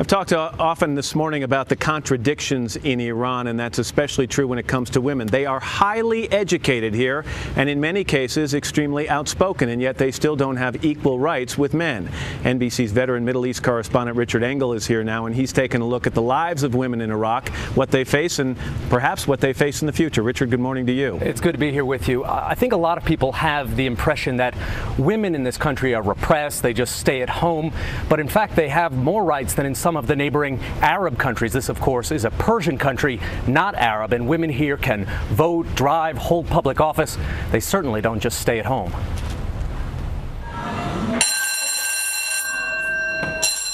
I've talked often this morning about the contradictions in Iran, and that's especially true when it comes to women. They are highly educated here and in many cases extremely outspoken, and yet they still don't have equal rights with men. NBC's veteran Middle East correspondent Richard Engel is here now, and he's taken a look at the lives of women in Iraq, what they face, and perhaps what they face in the future. Richard, good morning to you. It's good to be here with you. I think a lot of people have the impression that women in this country are repressed, they just stay at home, but in fact they have more rights than in some of the neighboring Arab countries. This, of course, is a Persian country, not Arab, and women here can vote, drive, hold public office. They certainly don't just stay at home.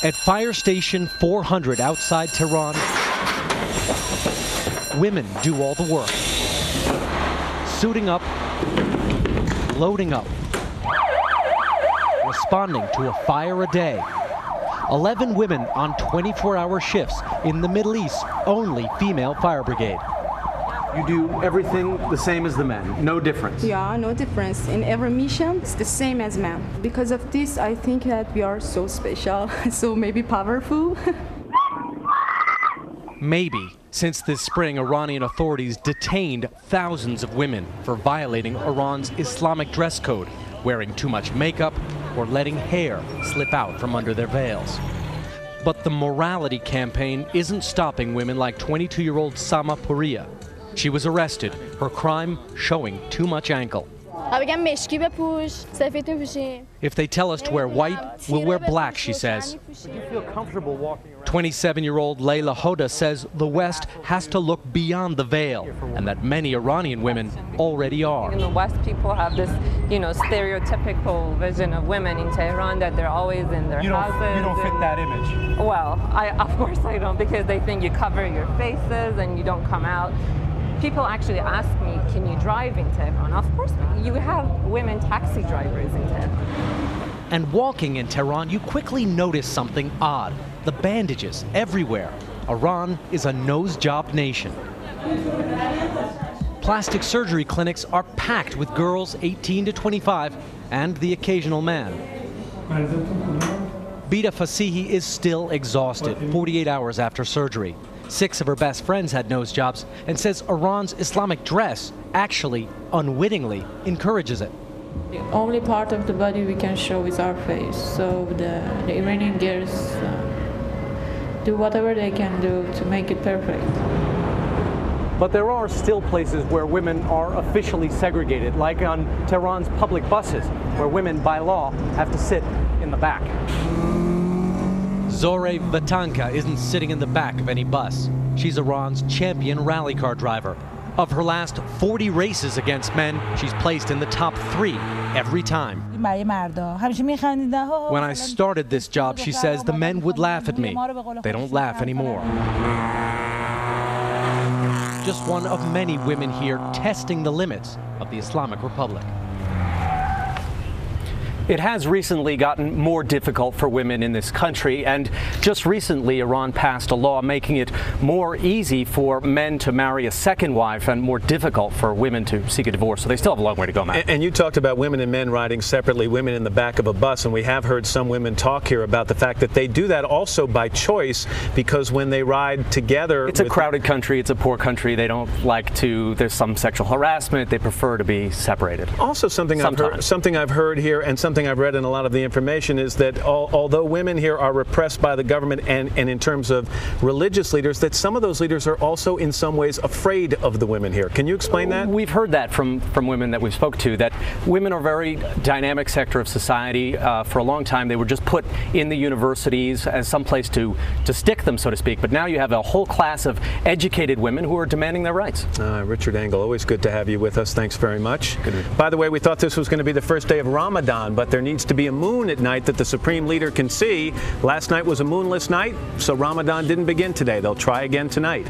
At Fire Station 400 outside Tehran, women do all the work. Suiting up, loading up, responding to a fire a day. 11 women on 24-hour shifts in the Middle East's only female fire brigade. You do everything the same as the men, no difference? Yeah, no difference. In every mission, it's the same as men. Because of this, I think that we are so special, so maybe powerful. Maybe. Since this spring, Iranian authorities detained thousands of women for violating Iran's Islamic dress code, wearing too much makeup, or letting hair slip out from under their veils. But the morality campaign isn't stopping women like 22-year-old Sama Pouria. She was arrested, her crime showing too much ankle. If they tell us to wear white, we'll wear black, she says. Do you feel comfortable walking around? 27-year-old Layla Hoda says the West has to look beyond the veil, and that many Iranian women already are. In the West, people have this, stereotypical vision of women in Tehran that they're always in their houses. You don't fit that image. Well, of course I don't, because they think you cover your faces and you don't come out. People actually ask me, can you drive in Tehran? Of course, you have women taxi drivers in Tehran. And walking in Tehran, you quickly notice something odd. The bandages everywhere. Iran is a nose-job nation. Plastic surgery clinics are packed with girls 18 to 25 and the occasional man. Bida Fasihi is still exhausted 48 hours after surgery. 6 of her best friends had nose jobs and says Iran's Islamic dress actually, unwittingly, encourages it. The only part of the body we can show is our face. So the Iranian girls do whatever they can do to make it perfect. But there are still places where women are officially segregated, like on Tehran's public buses, where women, by law, have to sit in the back. Zore Vatanka isn't sitting in the back of any bus. She's Iran's champion rally car driver. Of her last 40 races against men, she's placed in the top 3 every time. When I started this job, she says, the men would laugh at me. They don't laugh anymore. Just one of many women here testing the limits of the Islamic Republic. It has recently gotten more difficult for women in this country, and just recently Iran passed a law making it more easy for men to marry a second wife and more difficult for women to seek a divorce. So they still have a long way to go, Matt. And you talked about women and men riding separately, women in the back of a bus, and we have heard some women talk here about the fact that they do that also by choice, because when they ride together... It's a crowded country, it's a poor country, they don't like to, there's some sexual harassment, they prefer to be separated. Also something I've heard here, and something I've read in a lot of the information, is that although women here are repressed by the government and in terms of religious leaders, that some of those leaders are also in some ways afraid of the women here. Can you explain that? We've heard that from women that we've spoke to, that women are a very dynamic sector of society. For a long time they were just put in the universities as some place to stick them, so to speak, but now you have a whole class of educated women who are demanding their rights. Richard Engel, always good to have you with us. Thanks very much. By the way, we thought this was going to be the first day of Ramadan, but there needs to be a moon at night that the Supreme Leader can see. Last night was a moonless night, so Ramadan didn't begin today. They'll try again tonight.